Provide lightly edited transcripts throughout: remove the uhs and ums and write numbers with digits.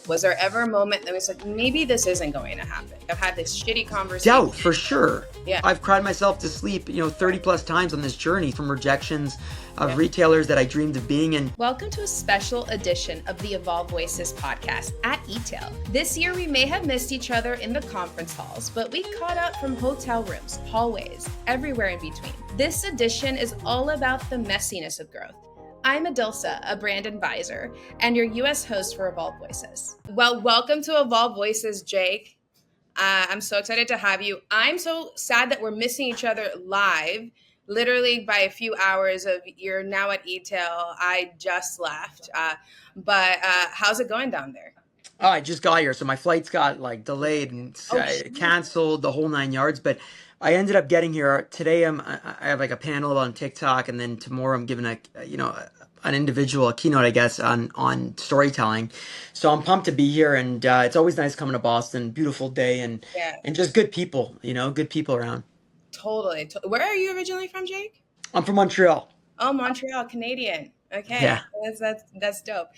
Was there ever a moment that was like, maybe this isn't going to happen? I've had this shitty conversation. Doubt, for sure. Yeah. I've cried myself to sleep, 30 plus times on this journey, from rejections of retailers that I dreamed of being in. Welcome to a special edition of the Evolve Voices podcast at eTail. This year, we may have missed each other in the conference halls, but we caught up from hotel rooms, hallways, everywhere in between. This edition is all about the messiness of growth. I'm Edilsa, a brand advisor, and your U.S. host for Evolve Voices. Well, welcome to Evolve Voices, Jake. I'm so excited to have you. I'm so sad that we're missing each other live, literally by a few hours of you're now at eTail. I just left. But how's it going down there? Oh, I just got here, so my flights got delayed and canceled, the whole 9 yards. But I ended up getting here today. I have a panel on TikTok, and then tomorrow I'm giving an individual keynote, I guess, on storytelling. So I'm pumped to be here, and it's always nice coming to Boston. Beautiful day, and just good people, good people around. Totally. Where are you originally from, Jake? I'm from Montreal. Oh, Montreal, Canadian. Okay, yeah. That's dope.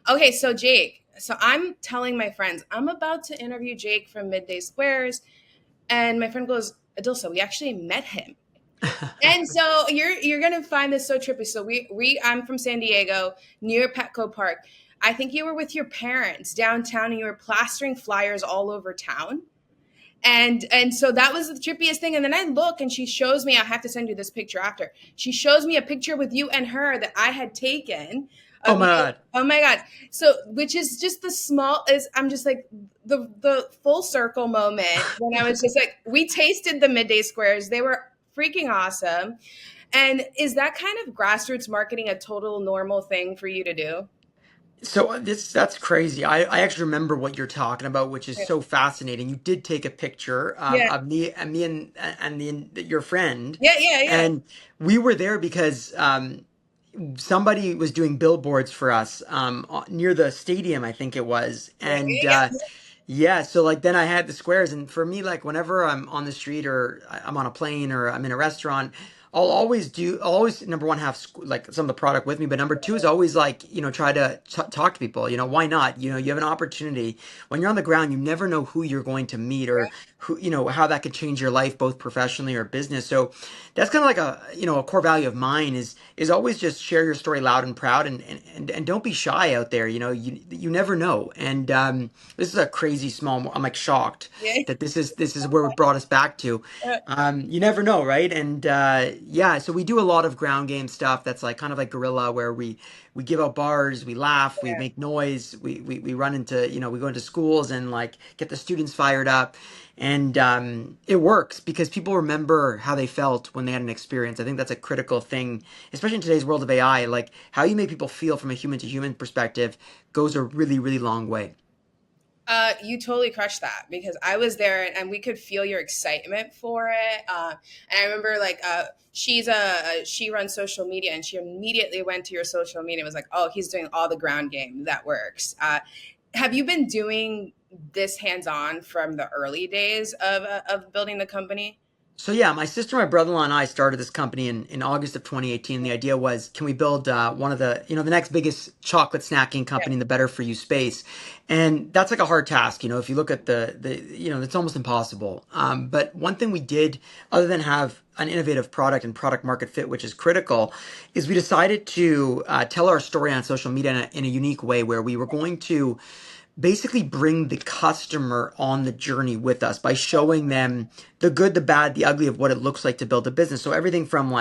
Okay, so Jake, I'm telling my friends I'm about to interview Jake from Midday Squares, and my friend goes, Edilsa, we actually met him. And so you're gonna find this so trippy. So I'm from San Diego, near Petco Park. I think you were with your parents downtown, and you were plastering flyers all over town. And so that was the trippiest thing. And then I look, and she shows me, I have to send you this picture after. She shows me a picture with you and her that I had taken. Oh my God. So, which is just I'm just like the full circle moment when I was just like, we tasted the Midday Squares. They were freaking awesome. And is that kind of grassroots marketing a total normal thing for you to do? So that's crazy. I actually remember what you're talking about, which is so fascinating. You did take a picture of me and your friend. Yeah. And we were there because somebody was doing billboards for us near the stadium, I think it was. And so then I had the squares, and for me, whenever I'm on the street or I'm on a plane or I'm in a restaurant, I'll always number one have some of the product with me, but number two is always try to talk to people. Why not? You have an opportunity when you're on the ground. You never know who you're going to meet or who how that could change your life, both professionally or business. So that's kind of a core value of mine is always just share your story loud and proud, and don't be shy out there. You never know. And this is a crazy small. I'm shocked that this is where it brought us back to. You never know, right? And so we do a lot of ground game stuff that's kind of like guerrilla, where we give out bars, we laugh, we make noise, we run into, we go into schools and get the students fired up. And it works because people remember how they felt when they had an experience. I think that's a critical thing, especially in today's world of AI. How you make people feel from a human to human perspective goes a really, really long way. You totally crushed that, because I was there and we could feel your excitement for it. And I remember she runs social media, and she immediately went to your social media and was like, oh, he's doing all the ground game. That works. Have you been doing this hands-on from the early days of building the company? So yeah, my sister, my brother-in-law, and I started this company in August of 2018. The idea was, can we build one of the next biggest chocolate snacking company in the better for you space? And that's a hard task. If you look at it's almost impossible. But one thing we did, other than have an innovative product and product market fit, which is critical, is we decided to tell our story on social media in a unique way, where we were going to basically bring the customer on the journey with us by showing them the good, the bad, the ugly of what it looks like to build a business. So everything from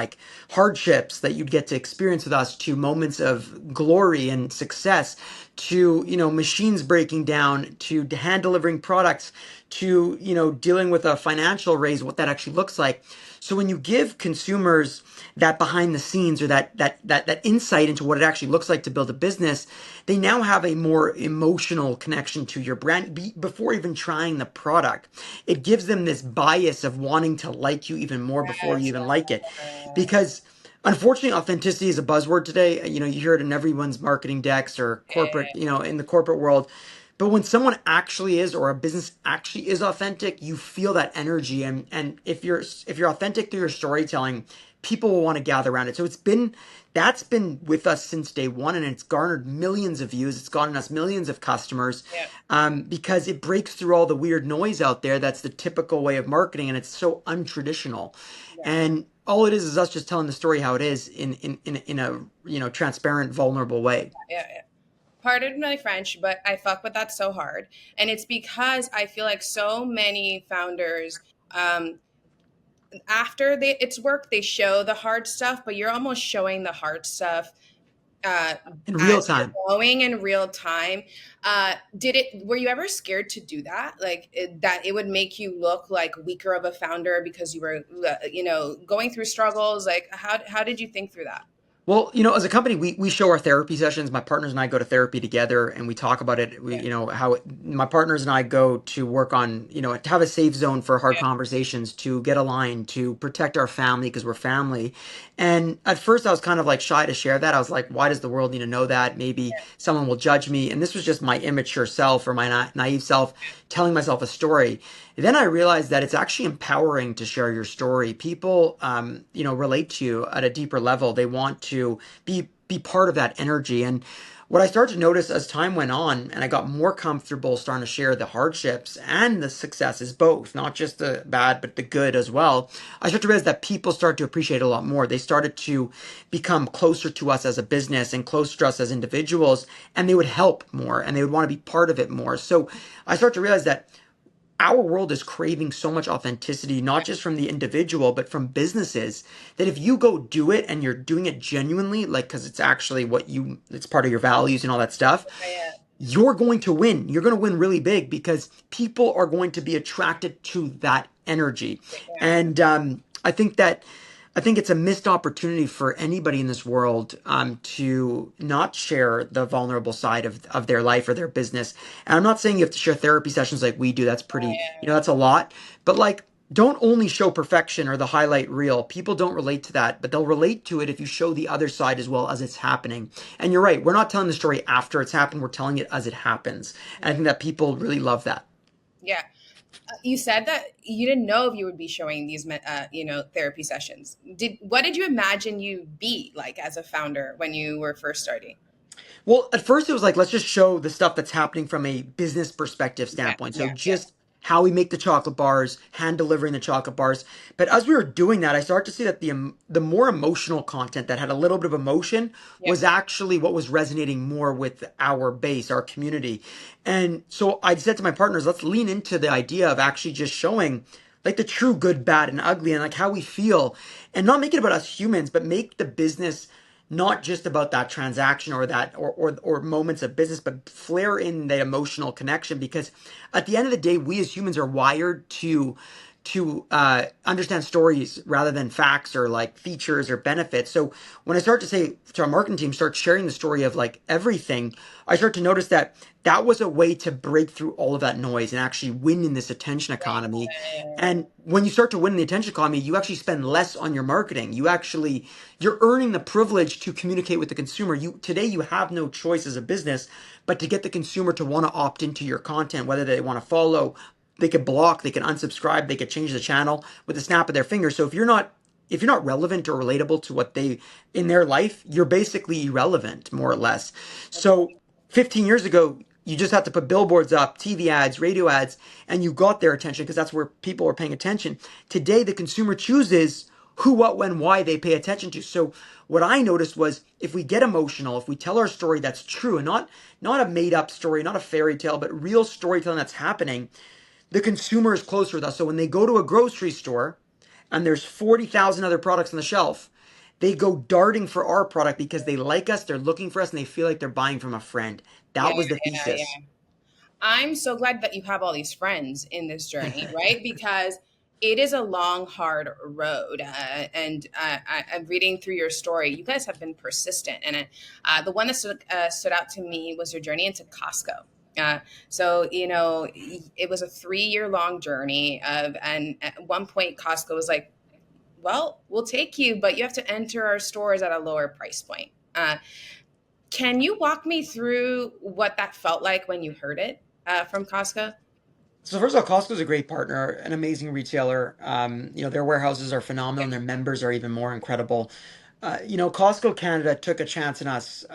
hardships that you'd get to experience with us, to moments of glory and success, to, machines breaking down, to hand delivering products, to, dealing with a financial raise, what that actually looks like. So when you give consumers that behind the scenes, or that insight into what it actually looks like to build a business, they now have a more emotional connection to your brand before even trying the product. It gives them this bias of wanting to like you even more before you even like it. Because unfortunately, authenticity is a buzzword today. You hear it in everyone's marketing decks or corporate, in the corporate world. But when someone actually is, or a business actually is authentic, you feel that energy. And if you're authentic through your storytelling, people will want to gather around it. So that's been with us since day one, and it's garnered millions of views. It's gotten us millions of customers, Yeah. because it breaks through all the weird noise out there. That's the typical way of marketing, and it's so untraditional. Yeah. And all it is us just telling the story how it is in a transparent, vulnerable way. Yeah. Yeah. Pardon my French, but I fuck with that so hard. And it's because I feel like so many founders, um, after it's work, they show the hard stuff, but you're almost showing the hard stuff uh, In real as you're time. going in real time. Were you ever scared to do that? Like that it would make you look like weaker of a founder because you were, going through struggles? Like how did you think through that? Well, as a company, we show our therapy sessions. My partners and I go to therapy together, and we talk about it. Yeah. How my partners and I go to work on, to have a safe zone for hard Yeah. conversations, to get aligned, to protect our family because we're family. And at first, I was kind of like shy to share that. I was like, why does the world need to know that? Maybe someone will judge me. And this was just my immature self, or my naive self, telling myself a story. Then I realized that it's actually empowering to share your story. People, relate to you at a deeper level. They want to be part of that energy. And what I started to notice as time went on, and I got more comfortable starting to share the hardships and the successes, both, not just the bad, but the good as well. I started to realize that people started to appreciate it a lot more. They started to become closer to us as a business and closer to us as individuals, and they would help more and they would want to be part of it more. So I started to realize that our world is craving so much authenticity, not just from the individual, but from businesses, that if you go do it and you're doing it genuinely, like, because it's actually it's part of your values and all that stuff, Yeah. you're going to win. You're going to win really big because people are going to be attracted to that energy. Yeah. And I think it's a missed opportunity for anybody in this world, to not share the vulnerable side of their life or their business. And I'm not saying you have to share therapy sessions like we do. That's pretty, that's a lot. But like, don't only show perfection or the highlight reel. People don't relate to that, but they'll relate to it if you show the other side as well as it's happening. And you're right. We're not telling the story after it's happened. We're telling it as it happens. And I think that people really love that. Yeah. You said that you didn't know if you would be showing these, therapy sessions. What did you imagine you be like as a founder when you were first starting? Well, at first it was like, let's just show the stuff that's happening from a business perspective Yeah, standpoint. So yeah, yeah, just how we make the chocolate bars, hand delivering the chocolate bars. But as we were doing that, I started to see that the more emotional content that had a little bit of emotion yeah, was actually what was resonating more with our base, our community. And so I said to my partners, let's lean into the idea of actually just showing like the true good, bad, and ugly, and like how we feel, and not make it about us humans, but make the business not just about that transaction or that or moments of business, but flare in the emotional connection, because at the end of the day, we as humans are wired to understand stories rather than facts or like features or benefits. So when I start to say to our marketing team, start sharing the story of like everything, I start to notice that that was a way to break through all of that noise and actually win in this attention economy. And when you start to win in the attention economy, you actually spend less on your marketing. You're earning the privilege to communicate with the consumer. Today you have no choice as a business but to get the consumer to want to opt into your content, whether they want to follow. They could block, they could unsubscribe, they could change the channel with a snap of their finger. So if you're not relevant or relatable to what they in their life, you're basically irrelevant, more or less. So 15 years ago, you just had to put billboards up, TV ads, radio ads, and you got their attention because that's where people are paying attention. Today, the consumer chooses who, what, when, why they pay attention to. So what I noticed was if we get emotional, if we tell our story that's true and not a made up story, not a fairy tale, but real storytelling that's happening, the consumer is closer with us. So when they go to a grocery store and there's 40,000 other products on the shelf, they go darting for our product because they like us, they're looking for us, and they feel like they're buying from a friend. yeah, That was the yeah, thesis. yeah. I'm so glad that you have all these friends in this journey, right? Because it is a long, hard road. I'm reading through your story. You guys have been persistent. And the one that stood out to me was your journey into Costco. It was a 3-year long journey and at one point Costco was like, well, we'll take you, but you have to enter our stores at a lower price point. Can you walk me through what that felt like when you heard it? from Costco? So first of all, Costco's a great partner, an amazing retailer. Their warehouses are phenomenal, and their members are even more incredible. Costco Canada took a chance on us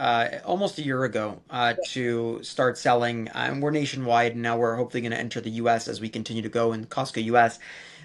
almost a year ago to start selling, and we're nationwide, and now we're hopefully going to enter the U.S. as we continue to go in Costco U.S.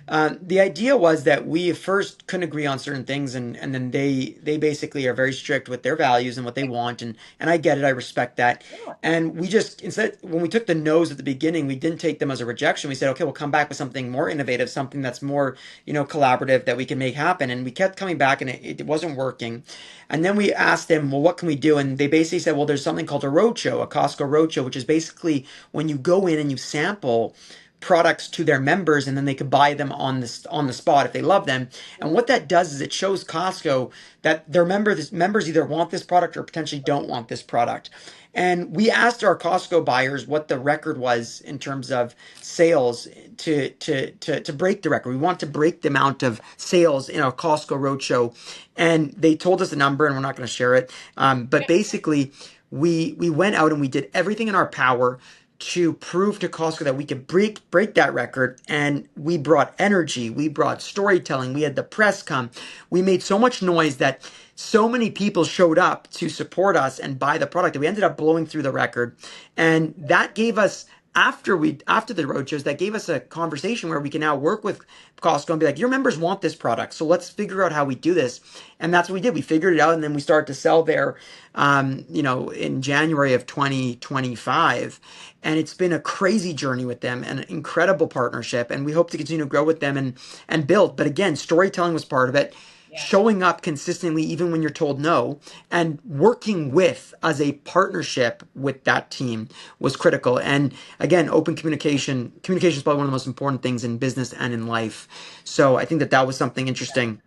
The idea was that we first couldn't agree on certain things, and then they basically are very strict with their values and what they want, and I get it, I respect that. Yeah. And we just instead when we took the no's at the beginning, we didn't take them as a rejection. We said, okay, we'll come back with something more innovative, something that's more collaborative that we can make happen. And we kept coming back, and it wasn't working. And then we asked them, well, what can we do? And they basically said, well, there's something called a roadshow, a Costco roadshow, which is basically when you go in and you sample products to their members, and then they could buy them on the spot if they love them. And what that does is it shows Costco that their members either want this product or potentially don't want this product. And we asked our Costco buyers what the record was in terms of sales to break the record. We want to break the amount of sales in our Costco roadshow, and they told us the number, and we're not going to share it. But basically, we went out and we did everything in our power to prove to Costco that we could break that record. And we brought energy, we brought storytelling, we had the press come. We made so much noise that so many people showed up to support us and buy the product that we ended up blowing through the record. And that gave us, after the roadshows, that gave us a conversation where we can now work with Costco and be like, your members want this product, so let's figure out how we do this. And that's what we did. We figured it out, and then we started to sell there, in January of 2025. And it's been a crazy journey with them, and an incredible partnership. And we hope to continue to grow with them and build. But again, storytelling was part of it. Yeah. Showing up consistently even when you're told no, and working with as a partnership with that team was critical. And again, open communication is probably one of the most important things in business and in life. So I think that was something interesting.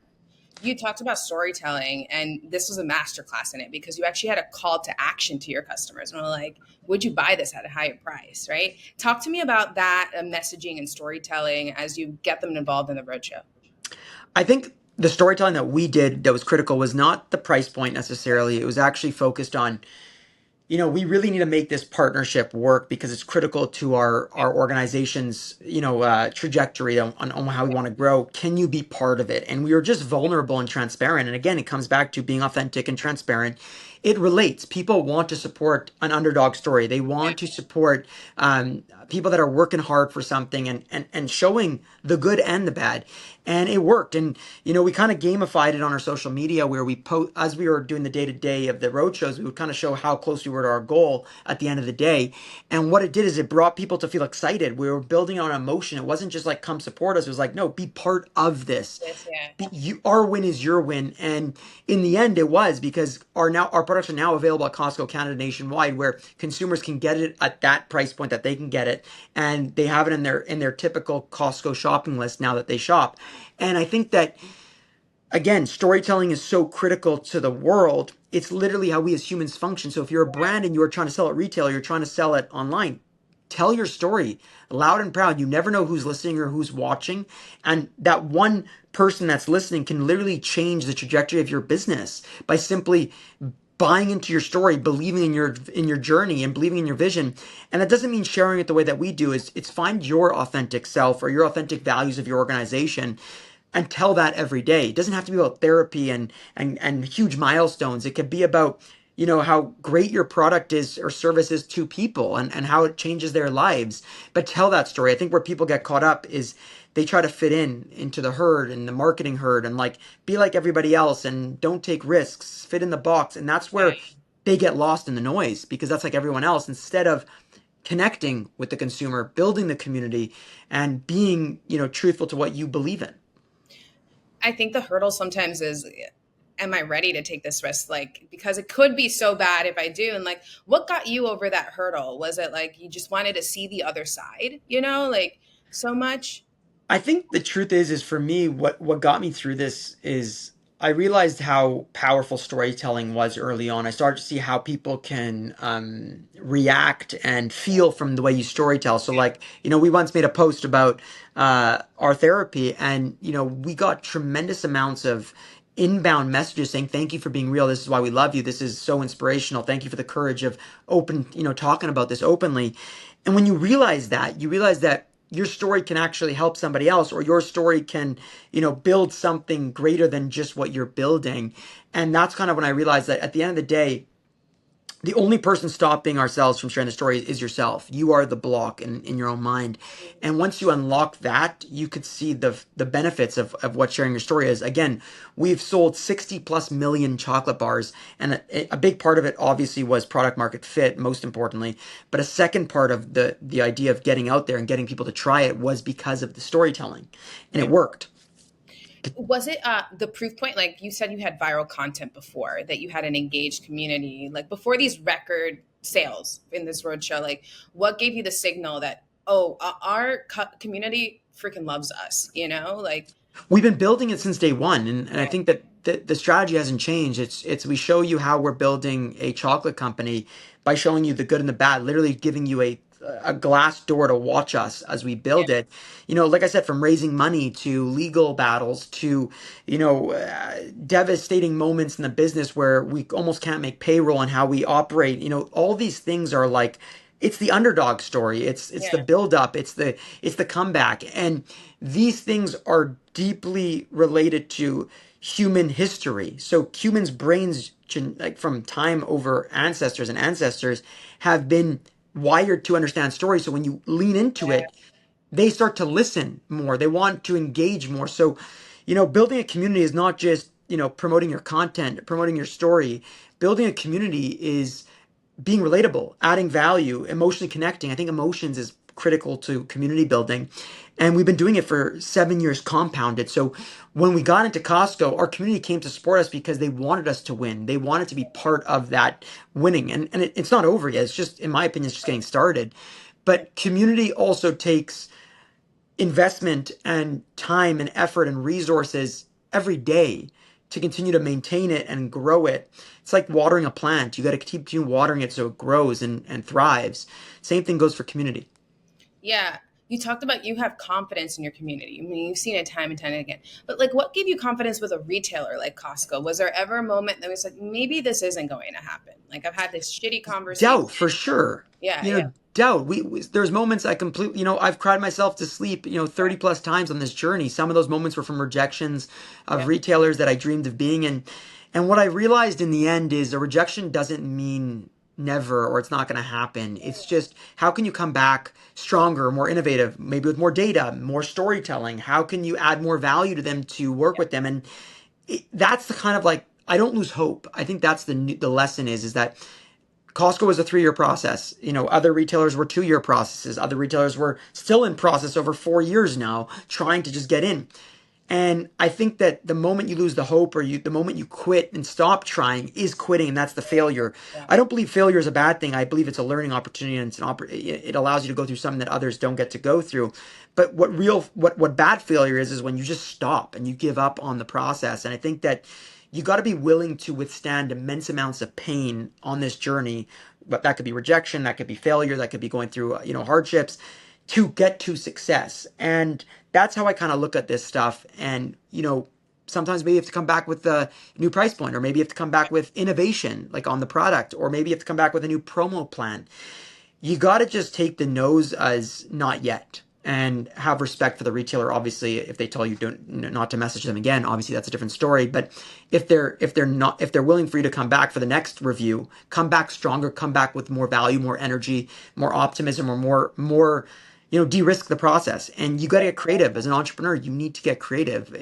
You talked about storytelling, and this was a masterclass in it because you actually had a call to action to your customers. And we're like, would you buy this at a higher price, right? Talk to me about that messaging and storytelling as you get them involved in the roadshow. I think the storytelling that we did that was critical was not the price point necessarily. It was actually focused on, we really need to make this partnership work because it's critical to our organization's, trajectory on how we want to grow. Can you be part of it? And we were just vulnerable and transparent. And again, it comes back to being authentic and transparent. It relates. People want to support an underdog story. They want to support people that are working hard for something and showing the good and the bad. And it worked. And, we kind of gamified it on our social media where we as we were doing the day-to-day of the roadshows, we would kind of show how close we were to our goal at the end of the day. And what it did is it brought people to feel excited. We were building on emotion. It wasn't just like, come support us. It was like, no, be part of this. Yes, Our win is your win. And in the end, it was because our products are now available at Costco Canada nationwide, where consumers can get it at that price point that they can get it, and they have it in their typical Costco shopping list now that they shop. And I think that, again, storytelling is so critical to the world. It's literally how we as humans function. So if you're a brand and you're trying to sell at retail, you're trying to sell it online, tell your story loud and proud. You never know who's listening or who's watching. And that one person that's listening can literally change the trajectory of your business by simply buying into your story, believing in your journey, and believing in your vision. And that doesn't mean sharing it the way that we do. It's find your authentic self or your authentic values of your organization and tell that every day. It doesn't have to be about therapy and huge milestones. It could be about, how great your product is or service is to people and how it changes their lives. But tell that story. I think where people get caught up is they try to fit into the herd and the marketing herd and be like everybody else and don't take risks, fit in the box. And that's where they get lost in the noise because that's like everyone else, instead of connecting with the consumer, building the community, and being, truthful to what you believe in. I think the hurdle sometimes is, am I ready to take this risk? Because it could be so bad if I do. And what got you over that hurdle? Was it you just wanted to see the other side, so much? I think the truth is for me, what got me through this is I realized how powerful storytelling was early on. I started to see how people can react and feel from the way you storytell. So we once made a post about our therapy, and, we got tremendous amounts of inbound messages saying, thank you for being real. This is why we love you. This is so inspirational. Thank you for the courage of talking about this openly. And when you realize that your story can actually help somebody else, or your story can, build something greater than just what you're building. And that's kind of when I realized that at the end of the day, the only person stopping ourselves from sharing the story is yourself. You are the block in your own mind. And once you unlock that, you could see the benefits of what sharing your story is. Again, we've sold 60 plus million chocolate bars. And a big part of it obviously was product market fit, most importantly. But a second part of the idea of getting out there and getting people to try it was because of the storytelling. And it worked. Was it the proof point? Like you said, you had viral content before, that you had an engaged community, like before these record sales in this roadshow. Like, what gave you the signal that, oh, our community freaking loves us? Like We've been building it since day one, and I think that the strategy hasn't changed. It's we show you how we're building a chocolate company by showing you the good and the bad, literally giving you a glass door to watch us as we build it. Like I said, from raising money to legal battles to, devastating moments in the business where we almost can't make payroll and how we operate. All these things are like, it's the underdog story. It's the build up. It's the comeback. And these things are deeply related to human history. So humans' brains, like from time over ancestors have been wired to understand stories. So when you lean into it, they start to listen more. They want to engage more. So, building a community is not just, promoting your content, promoting your story. Building a community is being relatable, adding value, emotionally connecting. I think emotions is critical to community building. And we've been doing it for 7 years compounded. So when we got into Costco, our community came to support us because they wanted us to win. They wanted to be part of that winning. And it's not over yet. It's just, in my opinion, it's just getting started. But community also takes investment and time and effort and resources every day to continue to maintain it and grow it. It's like watering a plant. You got to keep watering it so it grows and thrives. Same thing goes for community. Yeah. You talked about you have confidence in your community. I mean, you've seen it time and time again. But like, what gave you confidence with a retailer like Costco? Was there ever a moment that was like, maybe this isn't going to happen? Like, I've had this shitty conversation. Doubt, for sure. Yeah. Doubt. There's moments I completely, I've cried myself to sleep, 30 plus times on this journey. Some of those moments were from rejections of retailers that I dreamed of being in. And what I realized in the end is a rejection doesn't mean never, or it's not going to happen. It's just, how can you come back stronger, more innovative, maybe with more data, more storytelling? How can you add more value to them to work with them? And that's the kind of, like, I don't lose hope. I think that's the lesson is that Costco was a 3-year process. Other retailers were 2-year processes. Other retailers were still in process over 4 years now, trying to just get in. And I think that the moment you lose the hope, or the moment you quit and stop trying, is quitting, and that's the failure. I don't believe failure is a bad thing. I believe it's a learning opportunity, and it allows you to go through something that others don't get to go through. But what bad failure is when you just stop and you give up on the process. And I think that you got to be willing to withstand immense amounts of pain on this journey. But that could be rejection, that could be failure, that could be going through hardships to get to success. And that's how I kind of look at this stuff. And, sometimes maybe you have to come back with a new price point, or maybe you have to come back with innovation, like on the product, or maybe you have to come back with a new promo plan. You got to just take the no's as not yet, and have respect for the retailer. Obviously, if they tell you not to message them again, obviously that's a different story. But if they're willing for you to come back for the next review, come back stronger, come back with more value, more energy, more optimism, or more de-risk the process. And you got to get creative. As an entrepreneur, you need to get creative.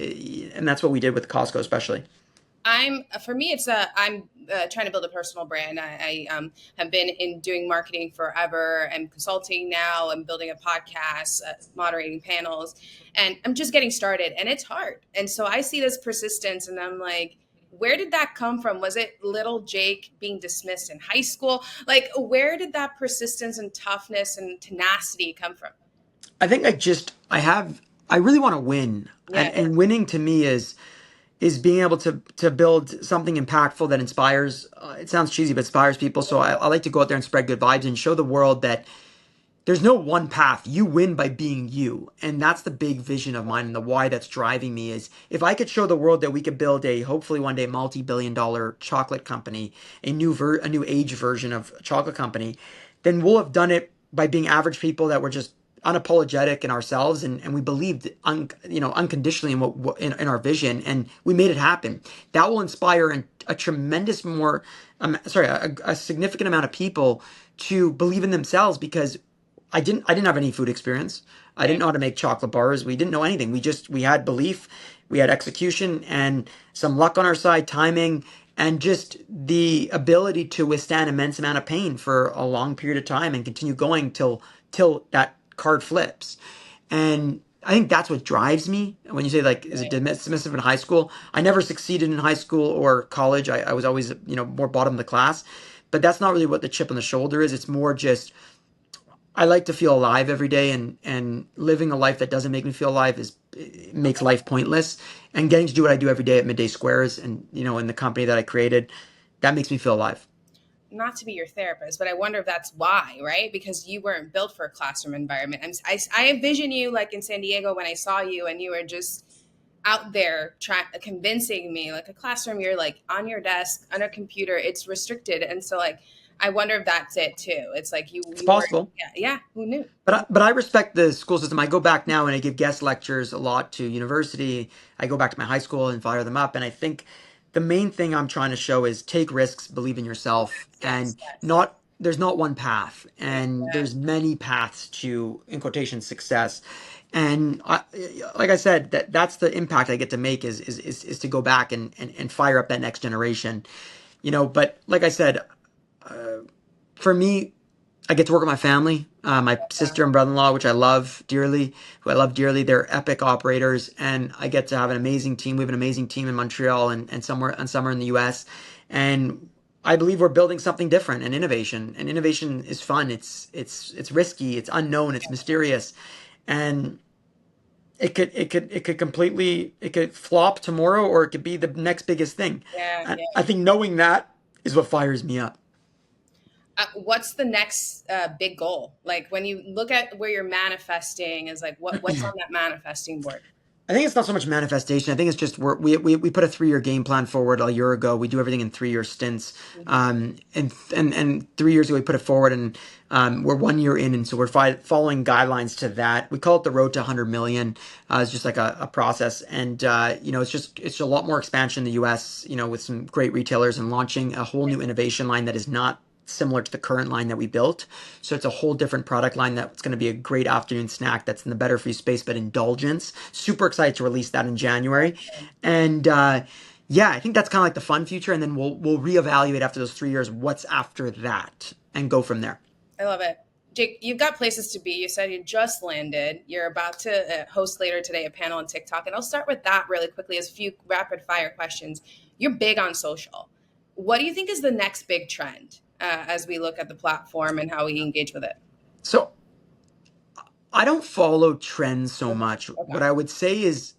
And that's what we did with Costco, especially. I'm trying to build a personal brand. I have been in doing marketing forever. I'm consulting now. I'm building a podcast, moderating panels, and I'm just getting started, and it's hard. And so I see this persistence, and I'm like, where did that come from? Was it little Jake being dismissed in high school? Like, where did that persistence and toughness and tenacity come from? I think I really want to win. And winning to me is being able to build something impactful that inspires, it sounds cheesy, but inspires people. So I like to go out there and spread good vibes and show the world that there's no one path. You win by being you. And that's the big vision of mine, and the why that's driving me is, if I could show the world that we could build a, hopefully one day, multi-billion-dollar chocolate company, a new age version of a chocolate company, then we'll have done it by being average people that were just unapologetic in ourselves, and we believed unconditionally in in our vision, and we made it happen. That will inspire a tremendous more a significant amount of people to believe in themselves, because I didn't have any food experience. I didn't know how to make chocolate bars. We didn't know anything. We had belief, we had execution, and some luck on our side, timing, and just the ability to withstand immense amount of pain for a long period of time and continue going till that card flips. And I think that's what drives me. When you say, like, is it dismissive in high school? I never succeeded in high school or college. I was always, more bottom of the class. But that's not really what the chip on the shoulder is. It's more just I like to feel alive every day, and living a life that doesn't make me feel alive makes life pointless. And getting to do what I do every day at Midday Squares, and in the company that I created, that makes me feel alive. Not to be your therapist, but I wonder if that's why, right? Because you weren't built for a classroom environment. I envision you like in San Diego when I saw you, and you were just out there convincing me, like, a classroom, you're like on your desk on a computer, it's restricted. And so, like, I wonder if that's it too. It's like It's you were, possible. yeah, who knew? But I respect the school system. I go back now and I give guest lectures a lot to university. I go back to my high school and fire them up. And I think the main thing I'm trying to show is take risks, believe in yourself, Yes, and yes. not there's not one path, and Yeah. there's many paths to, in quotation, success. And like I said, that's the impact I get to make is to go back and fire up that next generation. But like I said, for me, I get to work with my family, my sister and brother-in-law, which I love dearly, who I love dearly. They're epic operators, and I get to have an amazing team. We have an amazing team in Montreal and somewhere in the US. And I believe we're building something different and innovation. And innovation is fun. It's risky, it's unknown, it's mysterious. And it could flop tomorrow, or it could be the next biggest thing. Yeah, And yeah. I think knowing that is what fires me up. What's the next big goal? Like, when you look at where you're manifesting, is like, what's on that manifesting board? I think it's not so much manifestation. I think it's just we put a 3-year game plan forward a year ago. We do everything in 3-year stints. Mm-hmm. And 3 years ago we put it forward, and we're 1 year in, and so we're following guidelines to that. We call it the road to 100 million. It's just like a process, and it's a lot more expansion in the U.S. With some great retailers, and launching a whole new innovation line that is not similar to the current line that we built. So it's a whole different product line that's going to be a great afternoon snack that's in the better for you space, but indulgence. Super excited to release that in January. And yeah, I think that's kind of like the fun future. And then we'll reevaluate after those 3 years what's after that and go from there. I love it. Jake, you've got places to be. You said you just landed. You're about to host later today a panel on TikTok. And I'll start with that really quickly as a few rapid fire questions. You're big on social. What do you think is the next big trend as we look at the platform and how we engage with it? So I don't follow trends so much. Okay. What I would say is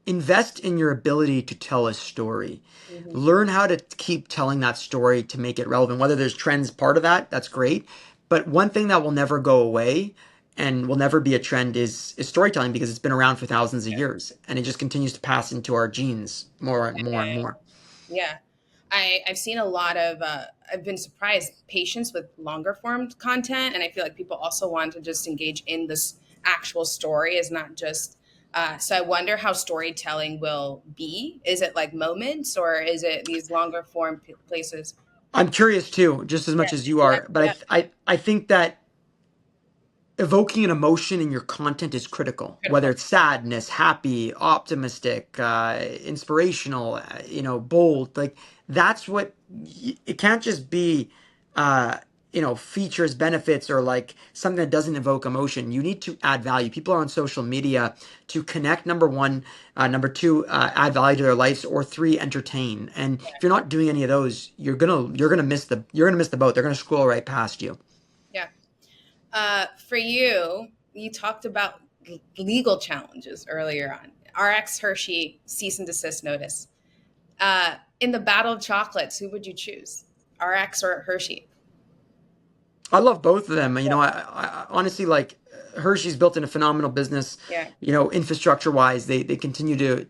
invest in your ability to tell a story. Mm-hmm. Learn how to keep telling that story to make it relevant. Whether there's trends part of that, that's great. But one thing that will never go away and will never be a trend is storytelling, because it's been around for thousands of years, and it just continues to pass into our genes more and more and more. Yeah. I've seen a lot of, I've been surprised, patience with longer form content. And I feel like people also want to just engage in this actual story, is not just, so I wonder how storytelling will be. Is it like moments, or is it these longer form places? I'm curious too, just as much as you are, but I think that evoking an emotion in your content is critical, whether it's sadness, happy, optimistic, inspirational, bold. Like, that's what it can't just be, features, benefits, or like something that doesn't evoke emotion. You need to add value. People are on social media to connect, number one, number two, add value to their lives, or three, entertain. And if you're not doing any of those, you're gonna miss the boat. They're gonna scroll right past you. Yeah. For you, you talked about legal challenges earlier on. RX Hershey cease and desist notice. In the battle of chocolates, who would you choose, RX or Hershey? I love both of them. I honestly, like, Hershey's built in a phenomenal business. Yeah. Infrastructure wise, they continue to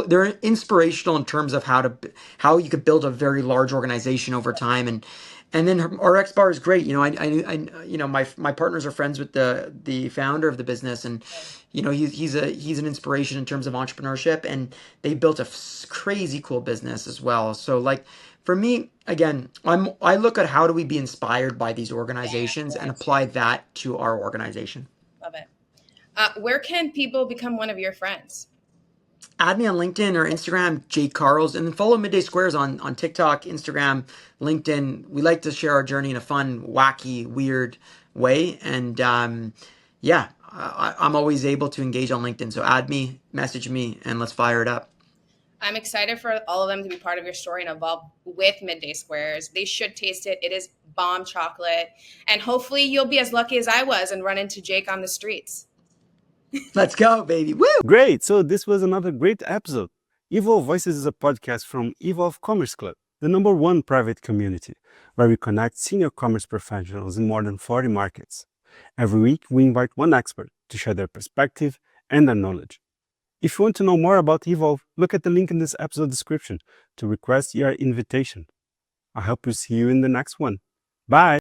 they're inspirational in terms of how you could build a very large organization over time, And then our X bar is great. My partners are friends with the founder of the business, and he's an inspiration in terms of entrepreneurship, and they built a crazy cool business as well. So like for me, again, I look at how do we be inspired by these organizations and apply that to our organization. Love it. Where can people become one of your friends? Add me on LinkedIn or Instagram, Jake Karls, and then follow Midday Squares on TikTok, Instagram, LinkedIn. We like to share our journey in a fun, wacky, weird way. And yeah, I'm always able to engage on LinkedIn. So add me, message me, and let's fire it up. I'm excited for all of them to be part of your story and evolve with Midday Squares. They should taste it. It is bomb chocolate. And hopefully you'll be as lucky as I was and run into Jake on the streets. Let's go, baby. Woo! Great. So this was another great episode. Evolve Voices is a podcast from Evolve Commerce Club, the #1 private community, where we connect senior commerce professionals in more than 40 markets. Every week, we invite one expert to share their perspective and their knowledge. If you want to know more about Evolve, look at the link in this episode description to request your invitation. I hope to see you in the next one. Bye.